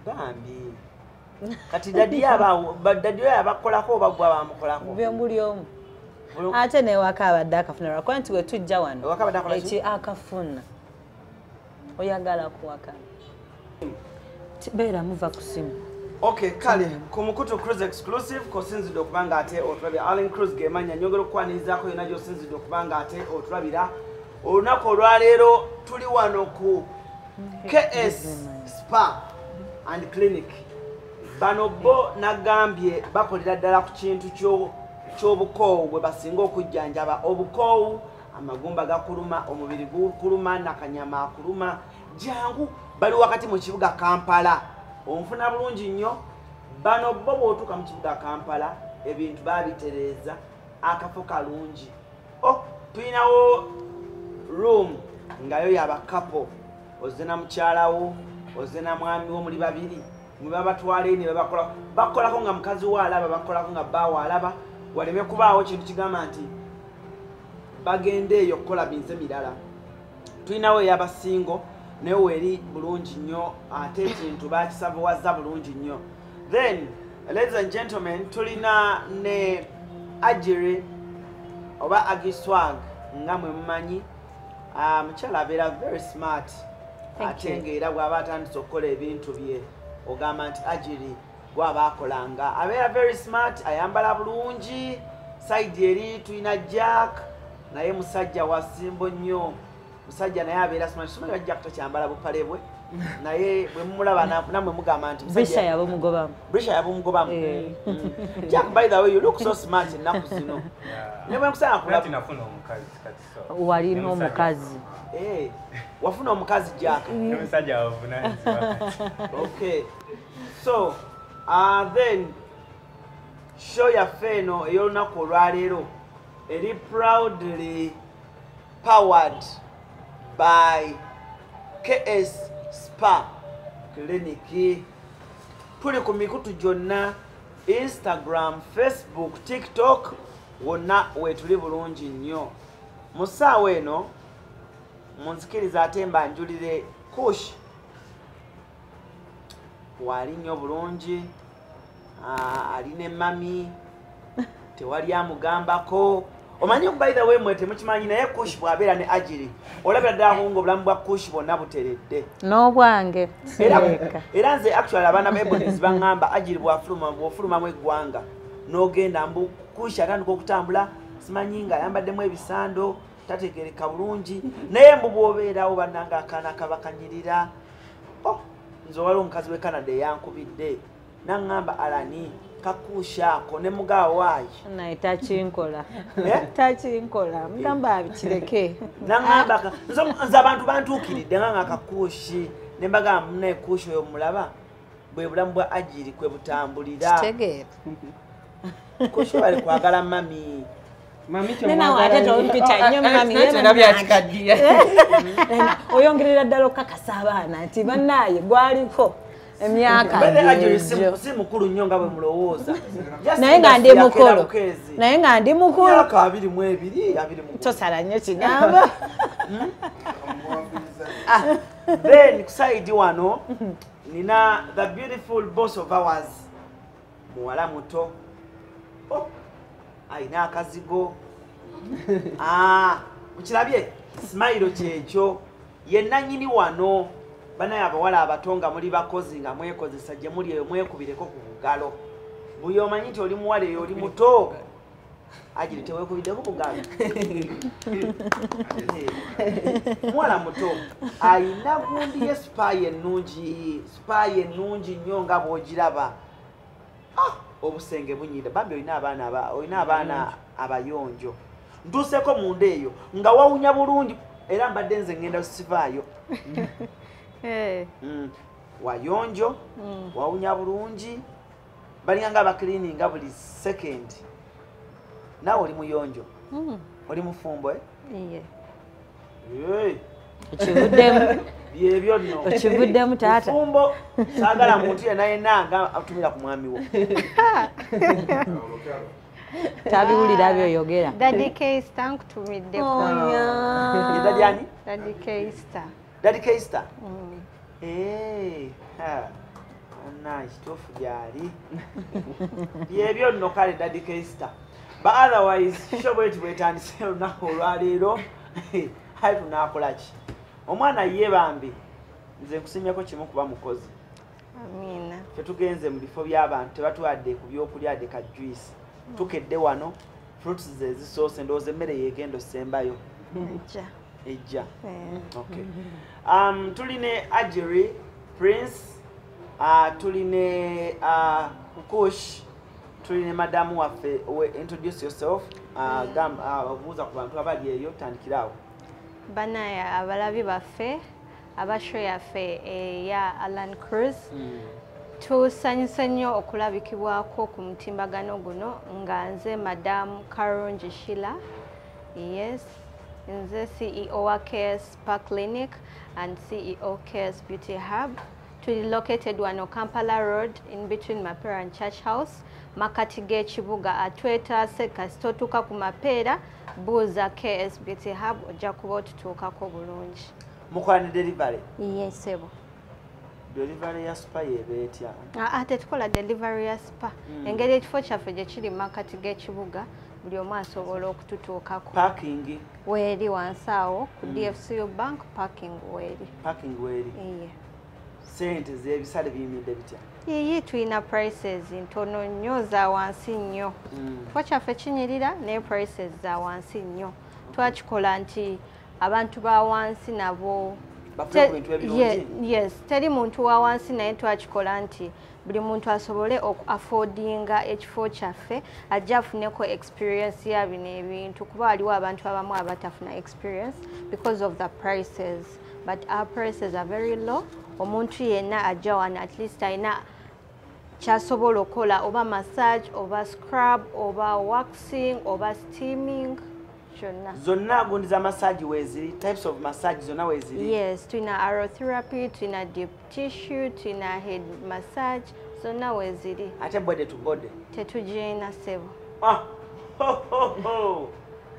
bambi kati dadi abakolako bagwa bamukolako byomuli omu ate newaka abadde akafuna lwakwa nti we tujja wano eki akafuna oyagala kuwaka beera muva ku simu. Okay, kale ku Mukutu Cruise exclusive ko sinzidde okubanga ate otulabira Allen Cruise gemanya nyongera okwanirizaako yonna gy'osinzidde okubanga ate otulabira olunaku olwaleero tuli wano ku KS Spa and Clinic. Bano bo nagambye bakolera ddala ku kintu ky'obukoowu bwe basinga okujjanjaba obukoowu amagumba gakuluma omubiri gukuluma nakanyama akuluma jangu bali wakati mu kibuga Kampala onfuna bulungi nnyo. Bano bo bw'otuuka mu kibuga Kampala ebintu babitereeza akafo kalungi. Tulinawo room ngayo yabakapo ozze na mukyalawo ozze na mwami wo muli babiri mwe babatwala eni bakolako nga mukazi wo alaba bakolako nga bba alaba waleme kubaawo kintu kigamba nti bagende eyo kukola binze mirala. Tulinawo eyabasingo naye weeri bulungi nnyo ate ekintu bakisavuwazza bulungi nnyo. Then ladies and gentlemen tulina ne Ajiri oba Agiswag nga mwe mumanyi mukyala abeera very smart ate ng'era bw'aba atandise okukola ebintu bye ogamba nti Ajiri gw'aba akolanga abeera very smart ayambala bulungi. Side eri tulina Jack naye musajja wasimbo nnyo musajja naye abeera smart simanyi Jack takyambala bupale bwe naye bwe mumulaba namwe mugamba nti Brisha yabomugobamu. Jack by the way you look so smart ennaku zino. Nafuna omukazi kati so. Walina omukazi. Wafuna omukazi Jack. Omusajja wavunaanyizibwa. Okay. So then show yaffe eno ey'olunaku olwaleero eri proudly powered by KS Spa Clinic. Tuli ku mikutu gyonna Instagram, Facebook, TikTok wonna wetuli bulungi nnyo. Mu ssaawa eno munzikiriza ate mbanjulire Kush wali nnyo bulungi alina emmami tewali amugambako. Omanyi by the way mwe temukimanyi naye Kush bw'abeera ne Ajiri olabira ddala ngo obulamu bwa Kush bwonna buteredde n'obwange era nze actually abaana b'Ebonies baŋŋamba Ajiri bw'ofulumamu eggwanga n'ogenda mbu Kush atandika okutambula simanyi nga ayambaddemu ebisando tategereka bulungi naye mbu bw'obeerawo bannanga akaana kabakanyirira. Nze waliwo omukazi w'e Canada eyankubidde naŋŋamba Alani kakushaako ne mugaawo waayi naye takinkola mugamba abikireke naŋŋamba nze abantu bantuukiridde nga akakuushi ne mbagamba munaye kuushi oyo mulaba bwe bulamu bwa Ajiri kwe butambulira. Kuushi bali kwagala mami oyongerera ddala okukakasa abaana nti bannaye gwaliko emyaka si mukulu nnyo nga bwe mulowooza naye nga ndi mukulu myaka 22 tosala nnyo kigamba. Then kuside wano nina the beautiful boss of ours muwala muto ayina akazigo mukirabye smile kyekyo yenna nnyini wano banaye abawala abatonga muli bakozi nga mwekozesa gye muli eyo mwekubireko ku bugalo buli omanyi nti oli muwala eyo oli muto Ajiri teweekubiddeko bugalo muwala muto ayina gundi ye Spa ennungi nnyo nga bw'ogiraba. Obusenge bunyira bambi olina abaana abayonjo ntuuseko munda eyo nga wawunya bulungi era mbadde nze ngenda sivaayo. Wayonjo wawunya bulungi balinga nga abakiliininga buli second. Naawe oli muyonjo oli mufumbo byebyo nno okivuddemu taata mufumbo saagala muntu yenna nga atumira ku mwami wo tabiwulira byoyogera. Daddy K-Star nkutumiddeko. Daddy ani? Daddy K-Star. Daddy K-Star? Anna kituufu gyali. Byebyo nno kale Daddy Kester. But otherwise show bwe tubetandise olunaku olwaleero. Hayi tunaakola ki? Omwana yeebambi. Nze nkusimyako kimu kuba mukozi. Amina. Ffe tugenze mu bifo by'abantu tebatuwadde ku byokulya de ka juice. Tukedde wano fruits ze zisoose ndowooza emmere yeegenda osembayo. Ejja. Okay. Tuline Ajiri, Prince, tuline Kush, tuline Madamu waffe. Introduce yourself. Buuza ku bantu abali eyo tandikirawo. Banaya abalabi baffe abasho yaffe ya Alan Cruz. Tusanyuse nnyo okulabikibwako ku mutimbagano guno nga nze Madamu Karungi Sheila. Yes. Nze CEO wa KS Spa Clinic and CEO KS Beauty Hub. Tuli located wano Kampala Road in between Mapera and Church House. Makati g'ekibuga atwetaase kasitotuuka ku Mapera buuza KS Beauty Hub ojja kuba otutuukako bulungi. Mukola ne delivery? Yes, sebo. Delivery ya spa yebeetya? Ate tukola delivery ya spa. Engeri ekifo kyaffe gye kiri makati g'ekibuga buli omu asobola okututuukako. Parking? Weeri wansi awo ku DFCU Bank parking weeri. Parking weeri? Iye. Sente z'ebisale biyimidde bitya? Iye tulina prices ntono nnyo za wansi nnyo. Ekifo kyaffe kinyirira naye prices za wansi nnyo. Twakikola nti abantu ba wansi nabo yes, teri muntu wa wansi naye twakikola nti buli muntu asobole affordinga ekifo kyaffe ajja afuneko experience ya bino ebintu kuba waliwo abantu abamu abatafuna experience because of the prices, but our prices are very low. Omuntu yenna ajja wano at least ayina kyasobola okola oba massage oba scrub oba waxing oba steaming. Zonna gundi za massage weziri, types of massage zonna weziri? Yes, tulina aerotherapy, tulina deep tissue, tulina head massage, zonna weziri. Ate body to body? Tetugirina sebo.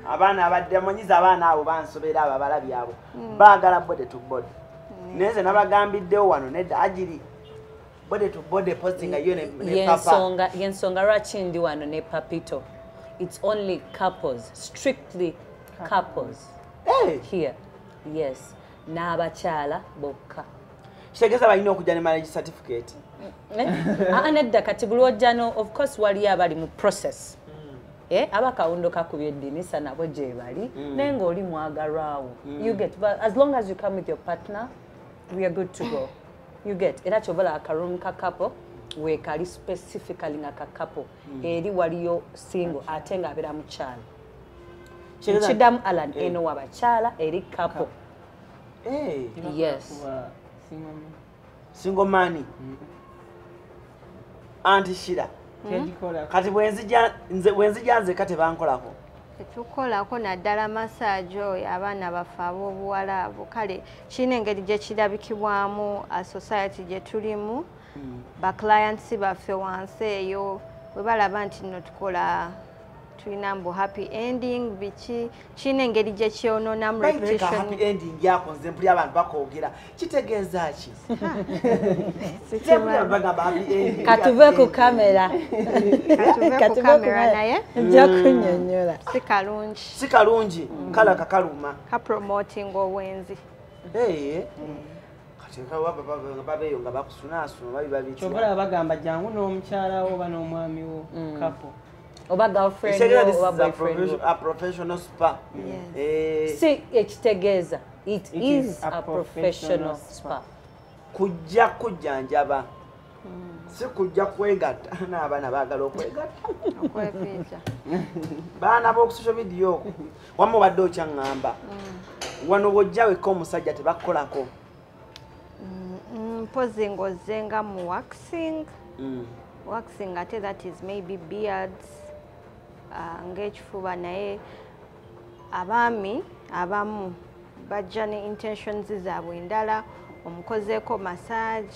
Abaana abadde amanyiza abaana abo bansobera abo abalabi abo baagala body to body. Neze nabagambiddewo wano nedda Ajiri body to body posting ayo ne papa. Yensonga lwaki ndi wano ne Papito. It's only couples, strictly couples here. Yes. N'abakyala bokka. Kitegeeza balina okujja ne marriage certificate. Nedda kati buli ojjano of course waliyo abali mu process. Abakawundo kakubye eddinisa nabo gye bali naye ng'oli mwagalwawo. You get, but as long as you come with your partner, we are good to go. You get. Era kyobola akaroom ka couple weekali specifically nga ka couple eri waliyo single ate nga abeera mukyala. Kidamu Alan eno wabakyala eri couple. Yes. Single money. Anti Shira. Kati bwenzija nze kate bankolako. Tetukolako naddala massage oyo abaana baffe ab'obuwala abo kale kirina engeri gye kirabikibwamu a society gye tulimu. Ba clients baffe wansi eyo bwe balaba nti nno tukola tulina mbu happy ending biki kirina engeri gye kyonoonamu reputation. Happy ending yako nze mpuli abantu bakoogera kitegeeza ki? Katuve ku kamera. Katuve ku kamera naye nja kunnyonnyola. Si kalungi. Kala kakaluma. Ka promoting obwenzi. Babeyo nga bakusunaasuna babi babiki. Kyobola bagamba jangu n'omukyala oba n'omwami wo couple. Oba girlfriend oba boyfriend. A professional spa. Si ekitegeeza. It is a professional spa. Kujja kujjanjaba. Si kujja kwegatta n'abaana baagala okwegatta. Okwefiiza. Baana b'oku social media okwo. Wamma obadde okyaŋŋamba. Wano bw'ojja wekka omusajja tebakukolako. Mpozi ng'ozzenga mu waxing. Waxing ate that is maybe beards. Ng'ekifuba naye abaami abamu bajja ne intentions zaabwe endala omukozeeko massage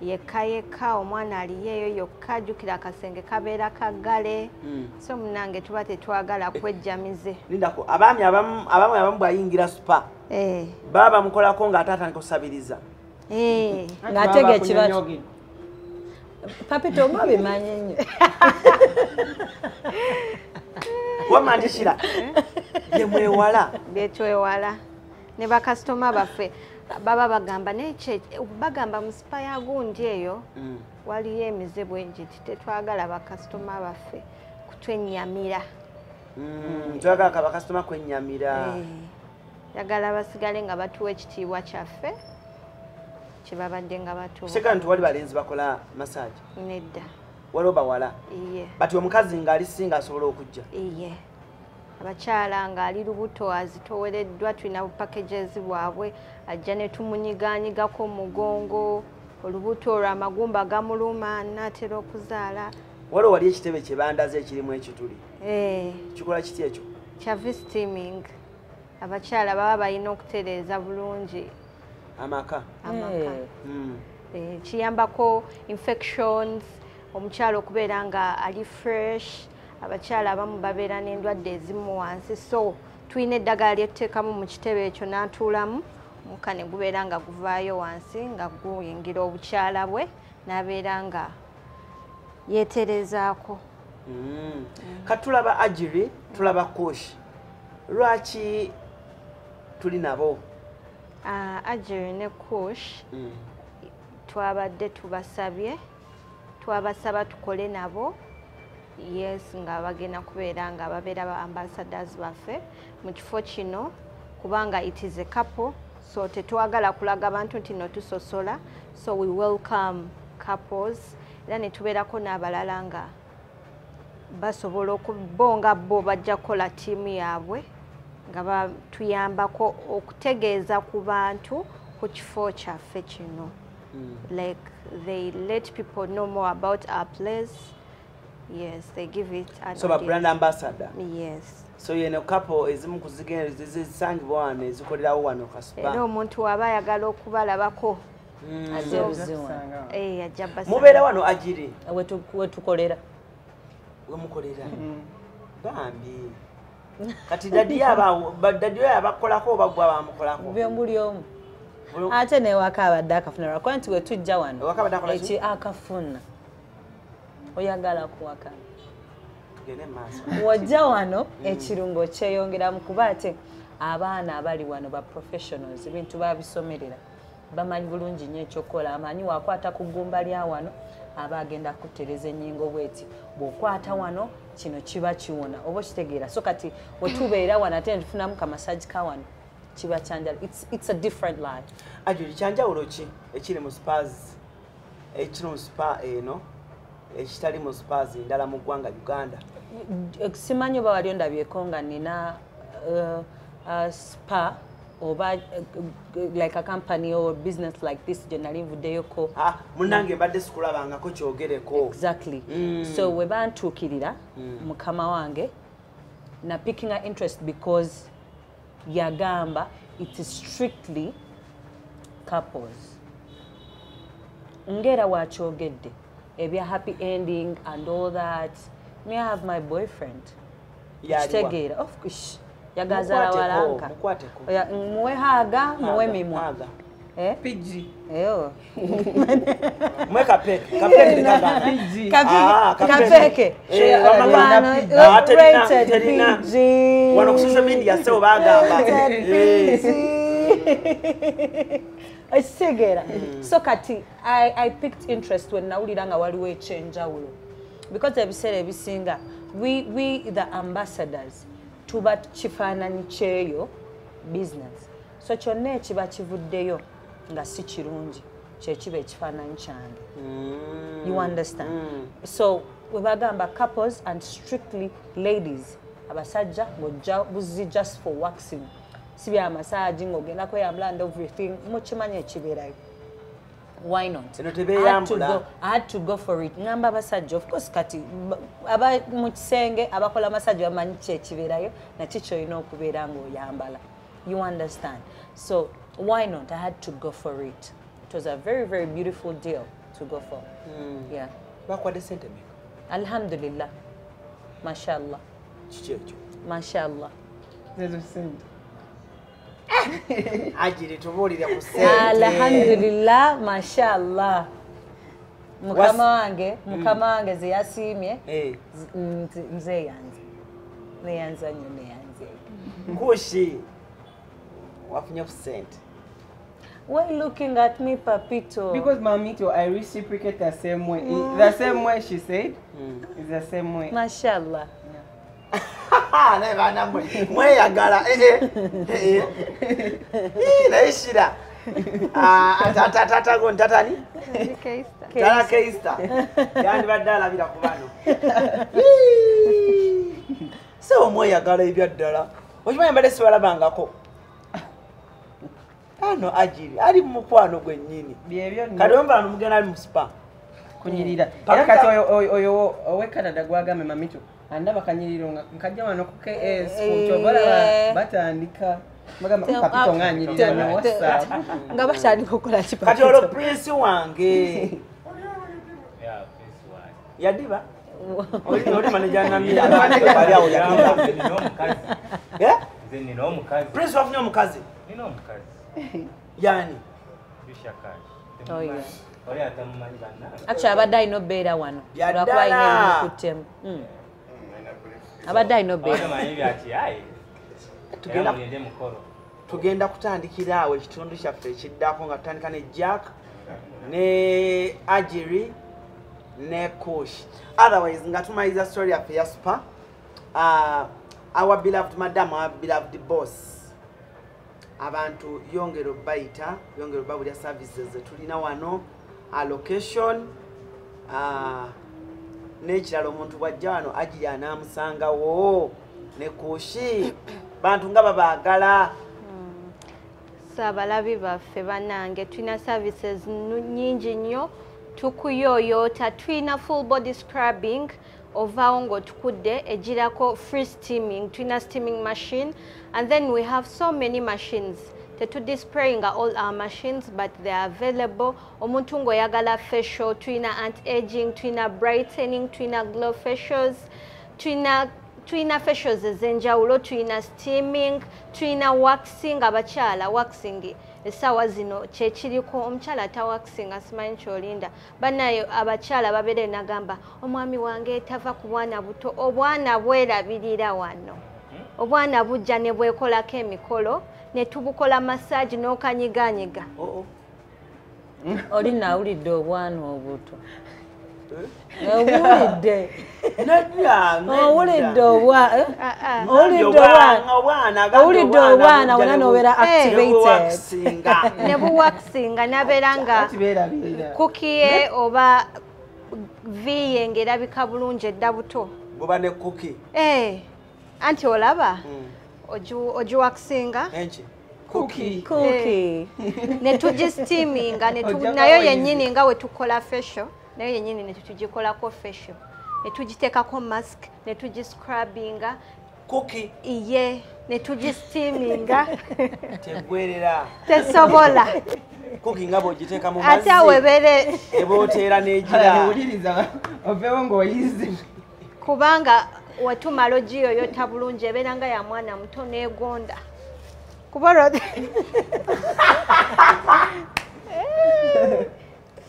yekka omwana aliyeeyo yokka ajjukira akasenge kabeera kaggale so munange tuba tetwagala kwejjamize. Lindako abaami abamu bw'ayingira spa baba bamukolako ng'ate atandika okusabiriza. Ng'atega ekibazo Papito nga bimanyi nnyo. Wamandishira ye mwewala byetwewala ne bakasitoma baffe baba bagamba nekye bagamba mu sipa ya gundi eyo waliyo emize bwenjiti tetwagala bakasitoma baffe kutwennyamira twagala bakasitoma kwennyamira yagala basigale nga batuwa ekitiibwa kyaffe kyebabadde nga batuwa kitegeera nti wali balenzi bakola massage nedda waliwo bawala iye bati omukazi ng'ali singa asobola okujja iye abakyala ng'ali lubuto azitowereddwa tulina bupakeges bwabwe ajja ne tumunyiganyigako omugongo olubuto olwo amagumba gamuluma naatera okuzaala waliwo wali ekitebe kye bandaze ekirimu ekituli kikola kiti ekyo kya steaming abakyala baba balina okutereeza bulungi amaka kiyambako infections omukyala okubeera nga ali fresh abakyala abamu babeera n'endwadde ezimu wansi so tulina eddagala lyetuteekamu mu kitebe ekyo n'atuulamu muka ne gubeera nga guvaayo wansi nga guyingira obukyala bwe n'abeera nga yeeterezaako katulaba Ajiri tulaba Kush lwaki tuli nabo Ajiri ne Kush twabadde tubasabye twabasaba tukole nabo yes nga bagenda kubeera nga babeera ba ambassadors baffe mu kifo kino kubanga it is a couple so tetwagala kulaga abantu nti no tusosola so we welcome couples era ne tubeerako n'abalala nga basobola okubonga bo bajja kukola ttiimu yaabwe nga batuyambako okutegeeza ku bantu ku kifo kyaffe kino like they let people know more about our place. Yes, they give it an so audience. Brand ambassador. Yes. So yene couple ezimu kuzigenda zisangibwa wano ezikolerawo wano kasupa. Era omuntu aba ayagala okubalabako. Mubeera wano Ajiri. Wetukolera. Wemukolera. Bambi. Kati dadi abakolako oba gwe abamukolako. Byomuli omu. Ate ne waka abadde akafunira kwa nti we tujja wano eki akafuna oyagala kuwaka wajja wano ekirungo kyeyongeramu kuba ate abaana abali wano ba professionals bintu babisomerera bamanyi bulungi nnyo ekyokukola amanyi wakwata ku ggumba lya wano aba agenda kutereza ennyingo bweti bw'okwata wano kino kiba kiwona oba okitegeera so kati wetubeera wano ate netufunamu kamasaji ka wano kiba kyanjala it's a different life. Ajiri kyanjawulo ki ekiri mu spas ekiri mu spa eno ekitali mu spas ndala mu ggwanga Uganda simanyi oba wali ondabyeko nga nina spa oba like a company or business like this gye nali nvuddeyoko munnange mbadde sikulabangako kyogereko exactly so we bantuukirira mukama wange na picking an interest because yagamba it is strictly couples ngera wakyogedde ebya happy ending and all that may I have my boyfriend kitegeera of course yagazala walanka muwe haga muwe mimwa PG eyo mwe kapeke kapeke kapeke terina wano ku social media so bagamba Segera. So kati I picked interest when nawulira nga waliwo ekyenjawulo because ebiseera ebisinga we the ambassadors tuba kifaananyi kyeyo business so kyonna ekiba kivuddeyo nga si kirungi kyekiba ekifaananyi kyange you understand so we bagamba couples and strictly ladies abasajja ng'ojja buzi just for waxing sibya massage ng'ogenda kweyambula and everything mukimanyi ekibeerayo why not I had to go for it ngamba abasajja of course kati aba mu kisenge abakola massage bamanyi kyekibeerayo nakyo kyolina okubeera ng'oyambala you understand so why not I had to go for it. It was a very, very beautiful deal to go for. Yeah. Bakwadde sente meka? Alhamdulillah. Mashallah. Chichecho. Mashallah. Zezo sente. Ajiri tubulire ku sente. Alhamdulillah, mashallah. mukama wange ze yasiimye nze yanze neyanza nnyo neyanze Kushi wafunye ku sente. Why looking at me, Papito? Because Mamito, I reciprocate the same way. The same way she said is the same way. Mashallah. Never number. Mweyagala naishira tata gontatani tala keista yani badala bila kubano so mweyagala ebyaddala okimanyi mbadde sibalabangako ano ajiri ali mu mukwano gwennyini kati omba mugenda ali mu spa kunyirira era kati oyo owe Canada gwagambe Mamito andaba kanyiriro nkajja wano ku KS kutobola batandika magamba Papito nganyirira na WhatsApp nga batandika okukola kipa kati olo prince wange yadiba oli manager nambi abantu bali awo yadiba nino omukazi prince wafunye omukazi nino omukazi yani bishakashi oh yeah oli atamumanyi banna acha abadde alina obeera wano lwakuba ine ebimukuttemu abadde alina obeera manyi byati ayi tugenda kutandikira awo ekitundu kyaffe ekiddako nga tutandika ne Jack ne Ajiri ne Kush otherwise nga tumaliza story yaffe ya Spa our beloved madam, our beloved boss abantu yongero bayita yongero babulya services tulina wano allocation n'ekirala omuntu bwajja wano Ajiri anaamusangawo ne Kushi bantu nga babaagala sabalabi baffe bannange tulina services nyingi nnyo tukuyoyoota tulina full body scrubbing ovaawo ng'otukudde egirako free steaming tulina steaming machine and then we have so many machines tetudisplaying all our machines but they are available omuntu ng'oyagala facial tulina anti-aging tulina brightening tulina glow facials tulina facials ez'enjawulo tulina steaming tulina waxing abakyala waxing essaawa zino kyekiriko omukyala atawaxing asimanyi kyolinda bannayo abakyala babeere nagamba omwami wange tava ku bwana buto obwana bwerabirira wano obwana bujja ne bwekolako emikolo ne tubukola massage n'okanyiganyiga oli nawulidde obwana obuto owulidde owulidde obwana wena nobeera activated ne buwaxinga nabeera nga kukiye oba viye ng'erabika bulungi edda buto buba ne kuki anti olaba ogiwaxinga kuki ne tugisteaminga nayo yennyini nga we tukola facial nayo yennyini ne tugikolako facial ne tugiteekako mask ne tugiscrubbinga kuki iye ne tugisteaminga tegwerera tesobola kuki nga bw'ogiteeka mu mazzi ate awebere ebooteera n'egira owuliriza oveewo ng'oyizi kubanga watumala ogiyoyota bulungi ebeera nga ya mwana muto n'egonda kuba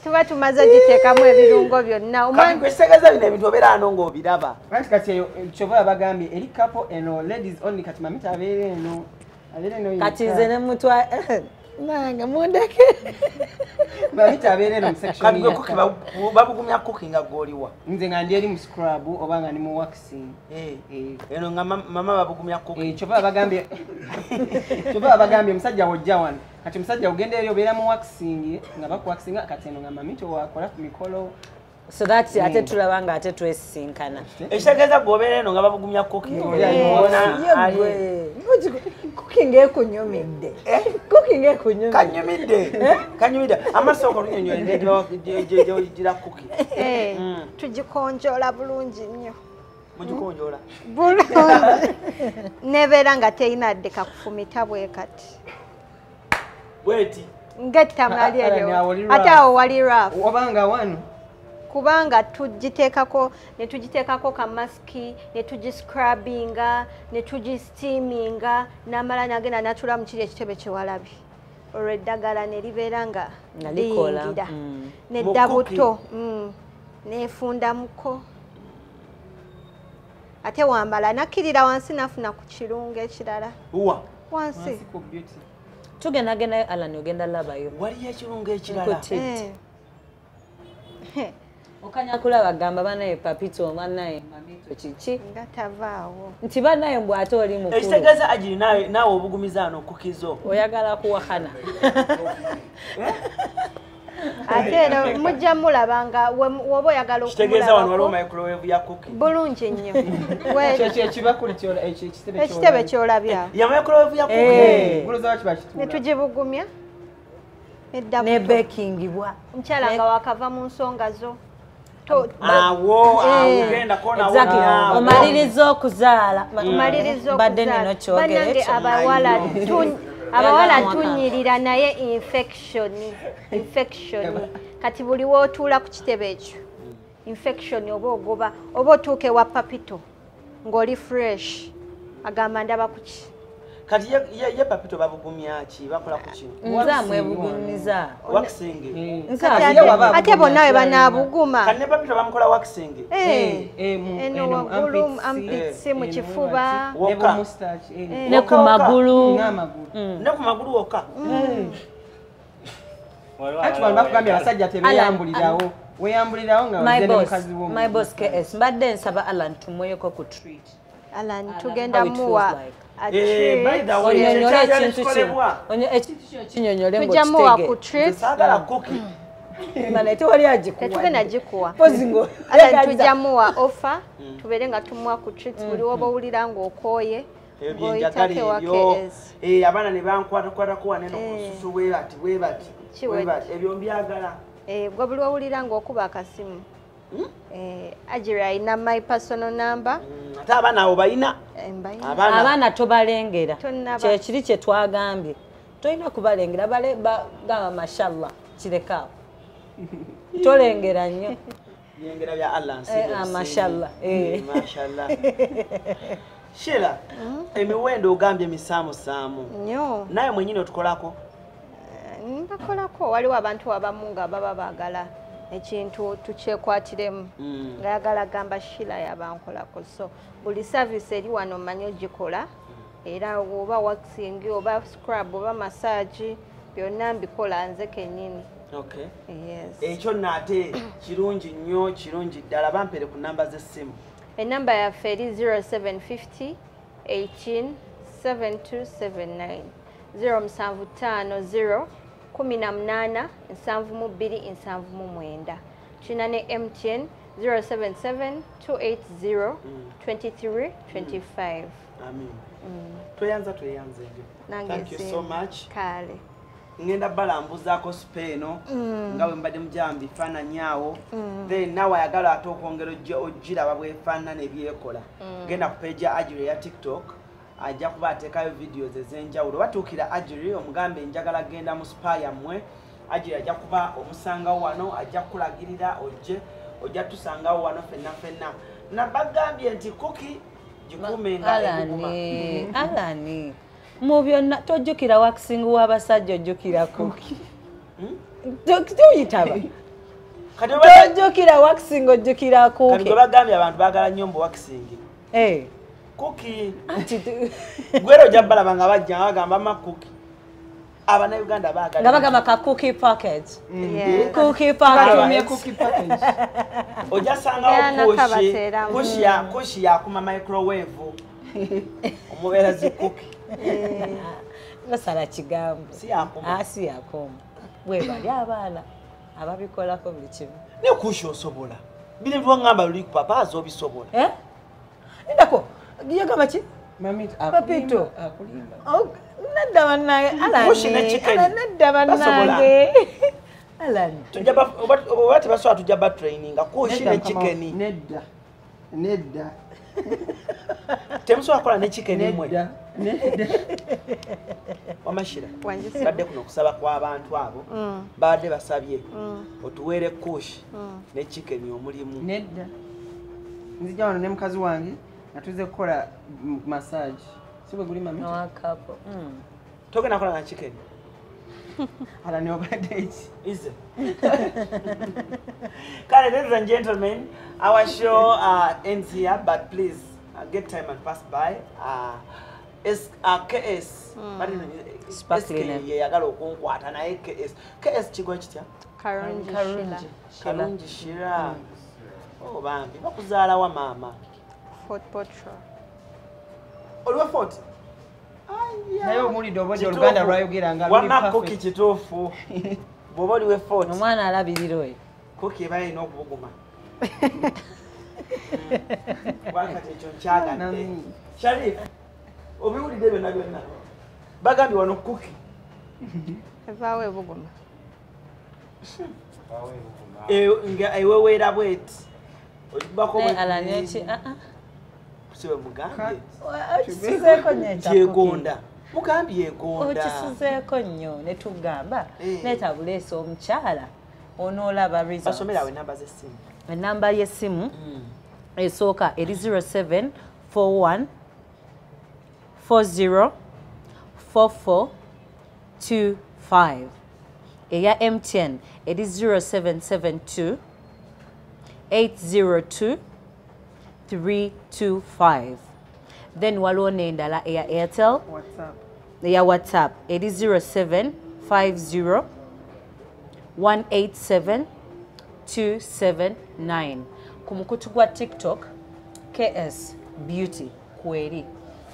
tuba tumaze ogiteekamu ebirungo byonna kati kwesegeza bino ebintu obeera ano ng'obiraba kati eyo kyova bagambye eri kapo eno ladies only kati Mamito abeera eno kati nze ne mutwa nange mundeke Mamito abeera eno mu section kati kuki babugumya kuki nga gw'oliwa nze nga ndi eri mu scrub oba nga ndi mu waxing eno nga mama babugumya kuki kyova bagambye omusajja wojja wano kati omusajja ogenda eri obeera mu waxing nga bakuwaxinga kati eno nga Mamito wakola ku mikolo so that ate tulaba nga ate twesisinkana ekitegeeza gw'obeera eno nga babugumya kuki cooking ekunyumidde cooking ekunyumidde kanyumidde amasoko lunyonyola gyogira kuki tugikonjoola bulungi nnyo mugikonjoola bulungi nebeera nga teyina dde kakufumita bwe kati bweti ng'ettamali eryo ate awo wali rafu obanga wano kubanga tugiteekako kamaski ne tugiscrubbinga ne tugisteaminga n'amala nagenda natula mu kiri ekitebe kyewalabi olwo eddagala ne libeera nga likola. liyingira nedda buto neefunda muko ate wambala nakkirira wansi nafuna ku kirungo ekirala wansi tugendagendayo Alan ogenda labayo waliyo ekirungo ekirala okanya kulaba gamba banaye Papito banaye Mamito kiki nga tavaawo nti banaye mbw ate oli mukulu ekitegeeza Agiri naawe obugumizaano kukizo oyagala kuwakana ate eno mujja mulabanga woba oyagala kitegeeza wano waliwo microwave ya cookie bulungi nnyo ekitebe ekitebe kyolabya ya microwave ya cookie ne tugibugumya ne baking bwa omukyala nga wakava mu nsonga zo awo agenda kona exactly omaliriza okuzaala badde nino kyogere banange abawala tunyirira naye infection kati buli wootuula ku kitebe ekyo infection oba ogoba oba otuuke wa Papito ng'oli fresh agamba ndaba kuki kati ye Papito babugumya ki bakola ku ki nzamwebugumiza waxing ate bonna we banaabuguma kati ne Papito bamukola waxing eno waggulu ampitsi mu kifuba ne ku magulu wokka ati bano bakugambye abasajja tebeyambulirawo weyambulirawo nga ozze ne mukazi wo my boss KS mbadde nsaba Alan tumweyeko ku treat Alan tugenda muwa tujamuwa ku treat tetugenda gikuwa Alan tujamuwa offer tubeere nga tumuwa ku treat buli woba owulira ng'okooye abaana ne bankwatakwatako waneno kususu webati ebyo mbyagala gwe buli wowulira ng'okuba akasimu Agiri alina my personal number ate abaana abo balina abaana tobalengera kyekiri kye twagambye tolina kubalengera gamba mashallah kirekaawo tolengera nnyo yengera bya Allah mashallah mashallah Sheila emiwendo ogambye misaamusaamu nnyo naye mwenyini otukolako mbakolako waliwo abantu abamu nga baba baagala ekintu tukyekwatiremu ngayagala gamba Sheila yabankolako so buli service eri wano manyi ogikola era oba waxing oba scrub oba massage byonna mbikola nze kennyini ekyo nate kirungi nnyo kirungi ddala bampere ku namba z'essimu enamba yaffe eri 0750 18 7279 0750 18 7279 tulina ne MTN 077 280 23 25 amen tweyanza thank you so much kale ngenda balambuzaako Spain nga bwe mbadde mujambi faananyaawo then nawe ayagala ate okwongera ogiraba bwefaanana ebyekola genda ku page ya Agiri ya TikTok ajja kuba ateekayo videos ez'enjawulo batuukira Agiri omugambe njagala genda mu spa yammwe Agiri ajja kuba omusangawo wano ajja kukulagirira ojja tusangawo wano fenna nabagambye nti kuki gikuumenga Alani mu byonna tojjukira waxing w'abasajja ojjukira kuki tuyitaba tojjukira waxing ojjukira kuki kati bagambye abantu baagala nnyo mbu waxing kuki gwera ojja balaba nga bajja nga bagamba makuki Abanayuganda baagala nga bagamba ka cookie package cookie package ojja sangawo kushi yakuma microwave omubeera zikuki basala kigambo si yakuma bwebali abaana ababikolako buli kimu ne kushi osobola bino byongamba luli ku papa azobisobola endako yagamba ki Papito nadda bannange nadda bannange Alani oba tebasobola tujja batraininga kushi ne chikeni nedda temusobola kukola ne chikeni mwe Wamashira badde kuno kusaba kw'abantu abo badde basabye otuweere kushi ne chikeni omulimu nedda nzija wano ne mukazi wange natuze kukola massage sibwe guli mami wakapo togenda kukola na chikeni ala ne obadde Is it? Ladies and gentlemen, our show ends here, but please get time and pass by. KS. Sparkling. Yagala okunkwata naye KS kigwa kitya? Karungi Shira. Oh bambi bakuzaala wa mama. Fort Portrait. Oliwa Fort? naye omulidde obodde oluganda lwayogera nga wama kuki kituufu bw'oba oliwe Fort omwana alabirira oyo kuki eba erina okubuguma wakati ekyo nkyagadde Sharif obiwulidde byonna byonna bagambye wano kuki Evaawo ebuguma. nga eweweera bweti ogibako alaneki siwe mugambye okisuzeeko gyegonda mugambye yegonda okisuzeeko nnyo ne tugamba netabuleesa omukyala onoolaba basomerawo enamba z'essimu enamba y'essimu esooka eri 0741 40 44 25 eya MTN eri 0772 802 325. Then waliwo n'endala eya Airtel eya WhatsApp eri 0750 187 279. Ku mukutu gwa TikTok KS Beauty kweri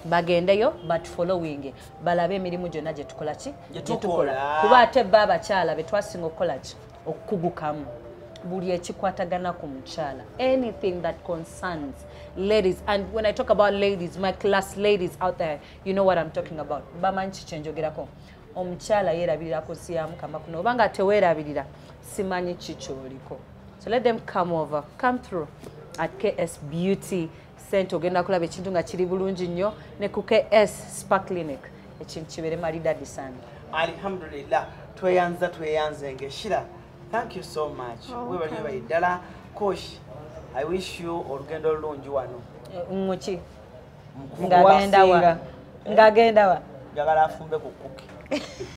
bagendeyo but following balabe emirimu gyonna gye tukola ki Gyetukola. kuba ate bba abakyala be twasinga okukola ki okukugukamu buli ekikwatagana ku mukyala anything that concerns ladies. And when I talk about ladies, my class ladies out there, you know what I'm talking about. Bamanyi kiki njogerako omukyala yeerabirira ku nsi ya Mukama kuno obanga teweerabirira simanyi kiki oliko. So let them come over, come through at KS Beauty Center. Ogenda kulaba ekintu nga kiri bulungi nnyo ne ku KS Spa Clinic ekintu kibeere maridadi sana. Alhamdulillah tweyanze ngeshira. Thank you so much. Wewe bali ddala coach. I wish you olugendo olungi wano. Muki ngagenda wa Njagala afumbe ku kuki.